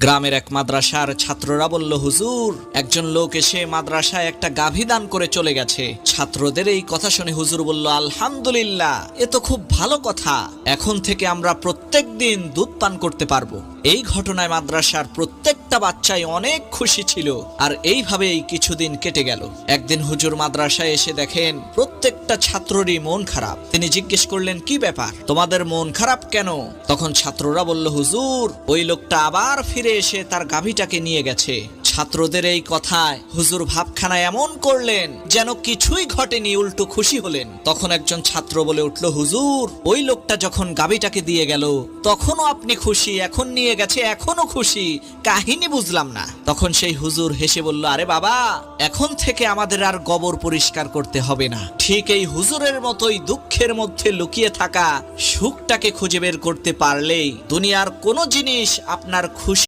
গ্রামের এক মাদ্রাসার ছাত্ররা বলল, হুজুর, একজন লোক এসে মাদ্রাসায় একটা গাভী দান করে চলে গেছে। ছাত্রদের এই কথা শুনে হুজুর বলল, আলহামদুলিল্লাহ, এ তো খুব ভালো কথা। এখন থেকে আমরা প্রত্যেক দিন দুধ পান করতে পারবো। এই ঘটনায় মাদ্রাসার প্রত্যেকটা বাচ্চাই অনেক খুশি ছিল। আর এইভাবেই কিছুদিন কেটে গেল। একদিন হুজুর মাদ্রাসায় এসে দেখেন প্রত্যেকটা ছাত্ররই মন খারাপ। তিনি জিজ্ঞেস করলেন, কি ব্যাপার, তোমাদের মন খারাপ কেন? তখন ছাত্ররা বলল, হুজুর, ওই লোকটা আবার ফিরে এসে তার গাভীটাকে নিয়ে গেছে। ছাত্রদের এই কথায় হুজুর ভাবখানা এমন করলেন যেন কিছুই ঘটেনি, উল্টো খুশি হলেন। তখন একজন ছাত্র বলে উঠল, হুজুর, ওই লোকটা যখন গাভীটাকে দিয়ে গেল তখনও আপনি খুশি, এখন নিয়ে গেছে এখনো খুশি, কাহিনী বুঝলাম না। তখন সেই হুজুর হেসে বলল, আরে বাবা, এখন থেকে আমাদের আর গোবর পরিষ্কার করতে হবে না। ঠিক এই হুজুরের মতোই দুঃখের মধ্যে লুকিয়ে থাকা সুখটাকে খুঁজে বের করতে পারলেই দুনিয়ার কোনো জিনিস আপনার খুশি